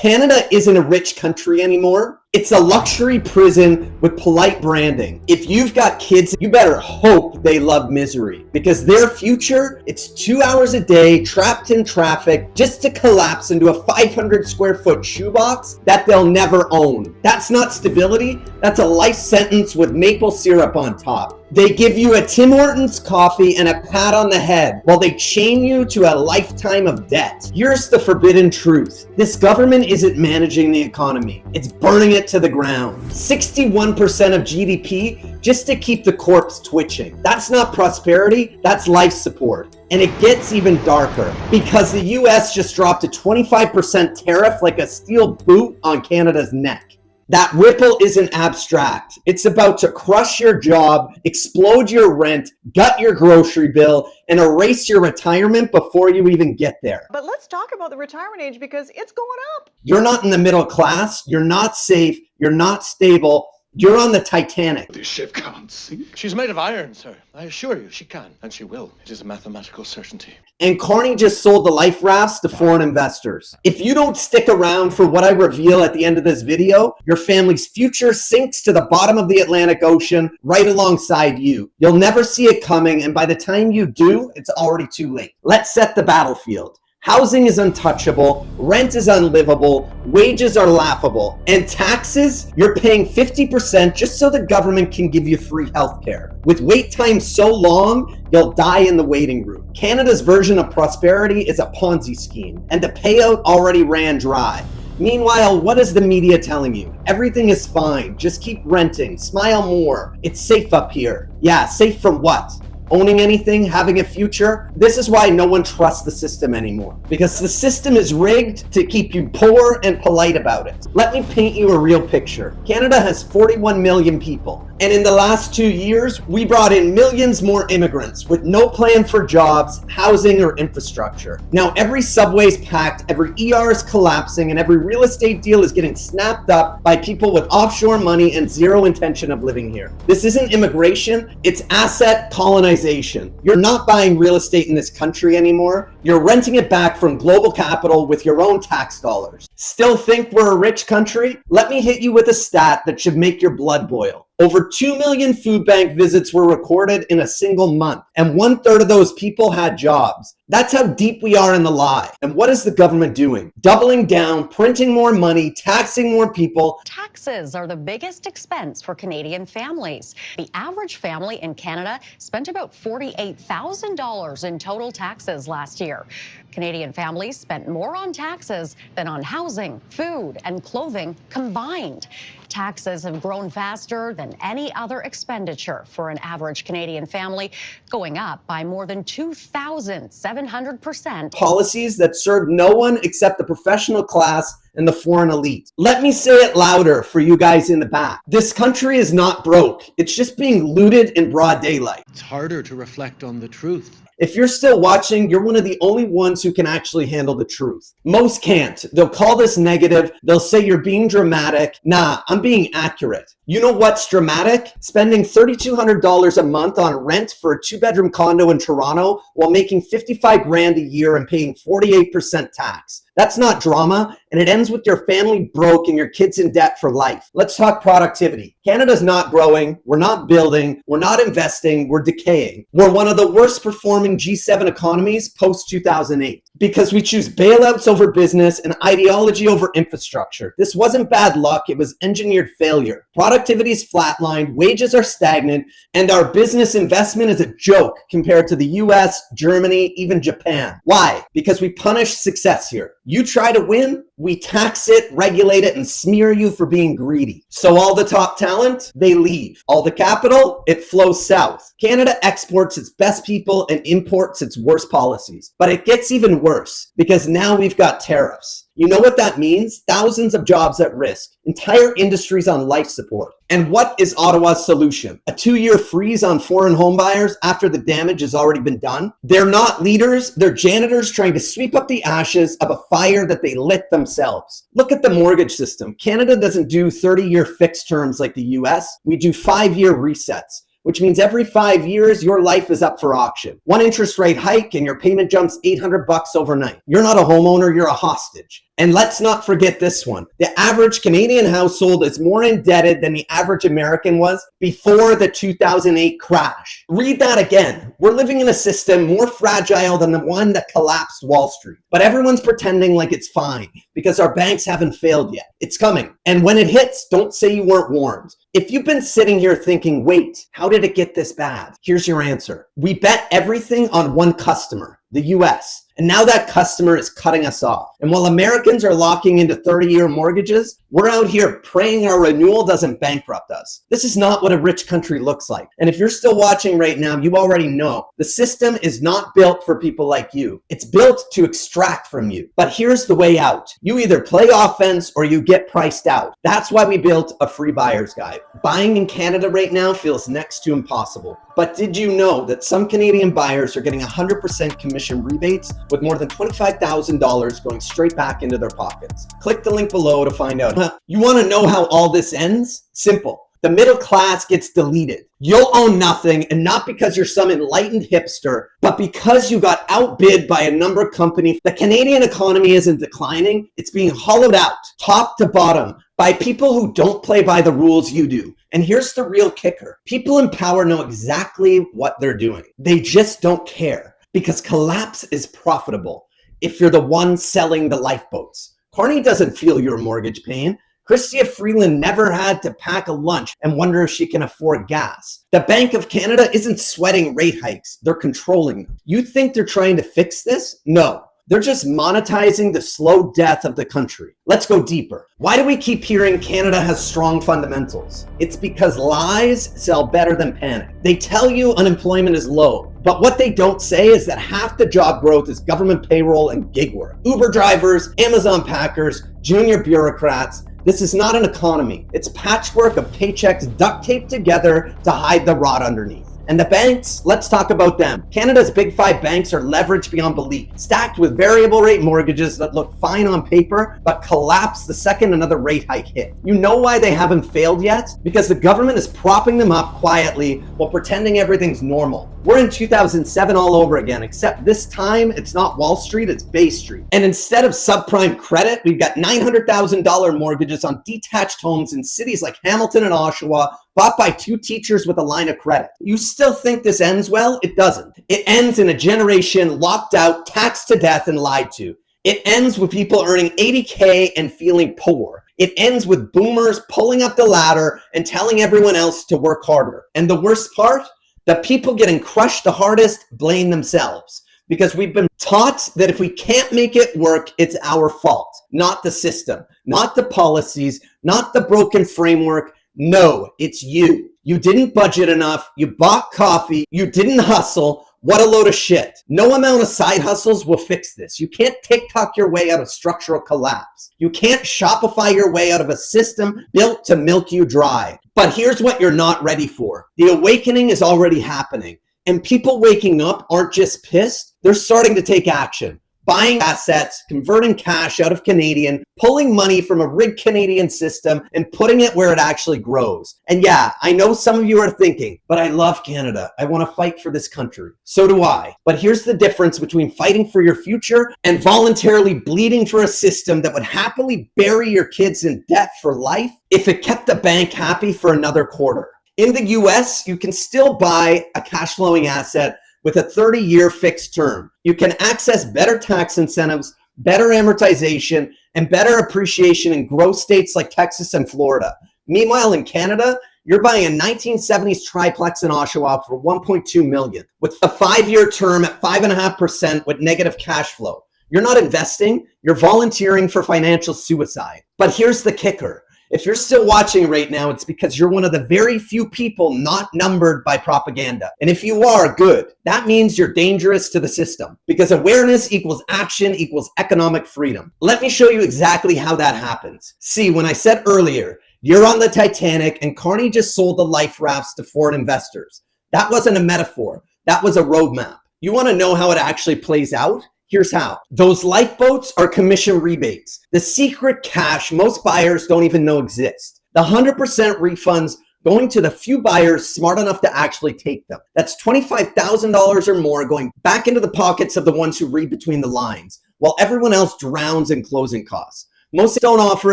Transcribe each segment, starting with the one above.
Canada isn't a rich country anymore. It's a luxury prison with polite branding. If you've got kids, you better hope they love misery, because their future, it's 2 hours a day trapped in traffic just to collapse into a 500 square foot shoebox that they'll never own. That's not stability. That's a life sentence with maple syrup on top. They give you a Tim Hortons coffee and a pat on the head while they chain you to a lifetime of debt. Here's the forbidden truth. This government isn't managing the economy. It's burning it to the ground. 61% of GDP just to keep the corpse twitching. That's not prosperity, that's life support. And it gets even darker because the US just dropped a 25% tariff like a steel boot on Canada's neck. That ripple isn't abstract. It's about to crush your job, explode your rent, gut your grocery bill, and erase your retirement before you even get there. But let's talk about the retirement age because it's going up. You're not in the middle class. You're not safe. You're not stable. You're on the Titanic. This ship can't sink. She's made of iron, sir. I assure you, she can. And she will. It is a mathematical certainty. And Carney just sold the life rafts to foreign investors. If you don't stick around for what I reveal at the end of this video, your family's future sinks to the bottom of the Atlantic Ocean right alongside you. You'll never see it coming, and by the time you do, it's already too late. Let's set the battlefield. Housing is untouchable, rent is unlivable, wages are laughable, and taxes, you're paying 50% just so the government can give you free healthcare. With wait times so long, you'll die in the waiting room. Canada's version of prosperity is a Ponzi scheme, and the payout already ran dry. Meanwhile, what is the media telling you? Everything is fine, just keep renting, smile more, it's safe up here. Yeah, safe from what? Owning anything, having a future? This is why no one trusts the system anymore. Because the system is rigged to keep you poor and polite about it. Let me paint you a real picture. Canada has 41 million people. And in the last 2 years, we brought in millions more immigrants with no plan for jobs, housing, or infrastructure. Now every subway's packed, every ER is collapsing, and every real estate deal is getting snapped up by people with offshore money and zero intention of living here. This isn't immigration, it's asset colonization. You're not buying real estate in this country anymore. You're renting it back from global capital with your own tax dollars. Still think we're a rich country? Let me hit you with a stat that should make your blood boil. Over 2 million food bank visits were recorded in a single month, and 1/3 of those people had jobs. That's how deep we are in the lie. And what is the government doing? Doubling down, printing more money, taxing more people. Taxes are the biggest expense for Canadian families. The average family in Canada spent about $48,000 in total taxes last year. Canadian families spent more on taxes than on housing, food, and clothing combined. Taxes have grown faster than any other expenditure for an average Canadian family, going up by more than 2,700%. Policies that serve no one except the professional class and the foreign elite. Let me say it louder for you guys in the back. This country is not broke. It's just being looted in broad daylight. It's harder to reflect on the truth. If you're still watching, you're one of the only ones who can actually handle the truth. Most can't. They'll call this negative. They'll say you're being dramatic. Nah, I'm being accurate. You know what's dramatic? Spending $3,200 a month on rent for a 2-bedroom condo in Toronto while making $55 grand a year and paying 48% tax. That's not drama, and it ends with your family broke and your kids in debt for life. Let's talk productivity. Canada's not growing, we're not building, we're not investing, we're decaying. We're one of the worst performing G7 economies post-2008 because we choose bailouts over business and ideology over infrastructure. This wasn't bad luck, it was engineered failure. Productivity is flatlined, wages are stagnant, and our business investment is a joke compared to the US, Germany, even Japan. Why? Because we punish success here. You try to win, we tax it, regulate it, and smear you for being greedy. So all the top talent, they leave. All the capital, it flows south. Canada exports its best people and imports its worst policies. But it gets even worse because now we've got tariffs. You know what that means? Thousands of jobs at risk, entire industries on life support. And what is Ottawa's solution? A 2-year freeze on foreign homebuyers after the damage has already been done? They're not leaders, they're janitors trying to sweep up the ashes of a fire that they lit themselves. Look at the mortgage system. Canada doesn't do 30-year fixed terms like the US. We do 5-year resets, which means every 5 years, your life is up for auction. One interest rate hike and your payment jumps $800 overnight. You're not a homeowner, you're a hostage. And let's not forget this one. The average Canadian household is more indebted than the average American was before the 2008 crash. Read that again. We're living in a system more fragile than the one that collapsed Wall Street. But everyone's pretending like it's fine because our banks haven't failed yet. It's coming. And when it hits, don't say you weren't warned. If you've been sitting here thinking, wait, how did it get this bad? Here's your answer. We bet everything on one customer, the US. And now that customer is cutting us off. And while Americans are locking into 30-year mortgages, we're out here praying our renewal doesn't bankrupt us. This is not what a rich country looks like. And if you're still watching right now, you already know the system is not built for people like you. It's built to extract from you. But here's the way out. You either play offense or you get priced out. That's why we built a free buyer's guide. Buying in Canada right now feels next to impossible. But did you know that some Canadian buyers are getting 100% commission rebates with more than $25,000 going straight back into their pockets? Click the link below to find out. You want to know how all this ends? Simple. The middle class gets deleted. You'll own nothing, and not because you're some enlightened hipster, but because you got outbid by a number of companies. The Canadian economy isn't declining. It's being hollowed out, top to bottom, by people who don't play by the rules you do. And here's the real kicker. People in power know exactly what they're doing. They just don't care because collapse is profitable if you're the one selling the lifeboats. Carney doesn't feel your mortgage pain. Chrystia Freeland never had to pack a lunch and wonder if she can afford gas. The Bank of Canada isn't sweating rate hikes. They're controlling them. You think they're trying to fix this? No. They're just monetizing the slow death of the country. Let's go deeper. Why do we keep hearing Canada has strong fundamentals? It's because lies sell better than panic. They tell you unemployment is low, but what they don't say is that half the job growth is government payroll and gig work. Uber drivers, Amazon packers, junior bureaucrats. This is not an economy. It's a patchwork of paychecks duct taped together to hide the rot underneath. And the banks, let's talk about them. Canada's big five banks are leveraged beyond belief, stacked with variable rate mortgages that look fine on paper, but collapse the second another rate hike hit. You know why they haven't failed yet? Because the government is propping them up quietly while pretending everything's normal. We're in 2007 all over again, except this time it's not Wall Street, it's Bay Street. And instead of subprime credit, we've got $900,000 mortgages on detached homes in cities like Hamilton and Oshawa, bought by two teachers with a line of credit. You still think this ends well? It doesn't. It ends in a generation locked out, taxed to death, and lied to. It ends with people earning $80K and feeling poor. It ends with boomers pulling up the ladder and telling everyone else to work harder. And the worst part? The people getting crushed the hardest blame themselves, because we've been taught that if we can't make it work, it's our fault, not the system, not the policies, not the broken framework. No, it's you. You didn't budget enough. You bought coffee. You didn't hustle. What a load of shit. No amount of side hustles will fix this. You can't TikTok your way out of structural collapse. You can't Shopify your way out of a system built to milk you dry. But here's what you're not ready for. The awakening is already happening. And people waking up aren't just pissed. They're starting to take action. Buying assets, converting cash out of Canadian, pulling money from a rigged Canadian system and putting it where it actually grows. And yeah, I know some of you are thinking, but I love Canada. I want to fight for this country. So do I. But here's the difference between fighting for your future and voluntarily bleeding for a system that would happily bury your kids in debt for life if it kept the bank happy for another quarter. In the US, you can still buy a cash flowing asset with a 30-year fixed term. You can access better tax incentives, better amortization, and better appreciation in growth states like Texas and Florida. Meanwhile, in Canada, you're buying a 1970s triplex in Oshawa for $1.2 million with a 5-year term at 5.5% with negative cash flow. You're not investing, you're volunteering for financial suicide. But here's the kicker. If you're still watching right now, it's because you're one of the very few people not numbered by propaganda. And if you are, good. That means you're dangerous to the system, because awareness equals action equals economic freedom. Let me show you exactly how that happens. See, when I said earlier, you're on the Titanic and Carney just sold the life rafts to foreign investors. That wasn't a metaphor. That was a roadmap. You want to know how it actually plays out? Here's how. Those lifeboats are commission rebates, the secret cash most buyers don't even know exists. The 100% refunds going to the few buyers smart enough to actually take them. That's $25,000 or more going back into the pockets of the ones who read between the lines, while everyone else drowns in closing costs. Most don't offer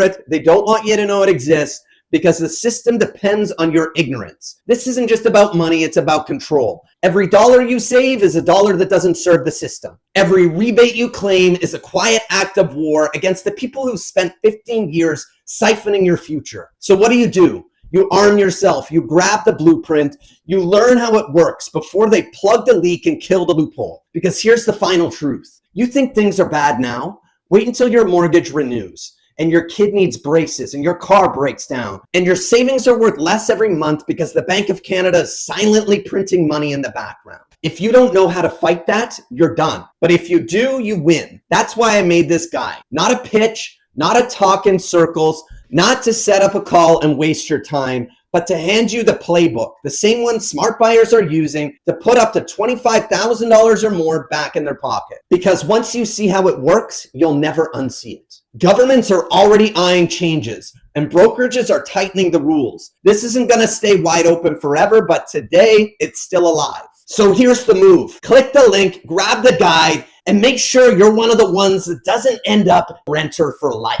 it. They don't want you to know it exists because the system depends on your ignorance. This isn't just about money, it's about control. Every dollar you save is a dollar that doesn't serve the system. Every rebate you claim is a quiet act of war against the people who spent 15 years siphoning your future. So what do? You arm yourself, you grab the blueprint, you learn how it works before they plug the leak and kill the loophole. Because here's the final truth. You think things are bad now? Wait until your mortgage renews and your kid needs braces and your car breaks down and your savings are worth less every month because the Bank of Canada is silently printing money in the background. If you don't know how to fight that, you're done. But if you do, you win. That's why I made this guide. Not a pitch, not a talk in circles, not to set up a call and waste your time, but to hand you the playbook, the same one smart buyers are using to put up to $25,000 or more back in their pocket. Because once you see how it works, you'll never unsee it. Governments are already eyeing changes, and brokerages are tightening the rules. This isn't going to stay wide open forever, but today it's still alive. So here's the move. Click the link, grab the guide, and make sure you're one of the ones that doesn't end up renter for life.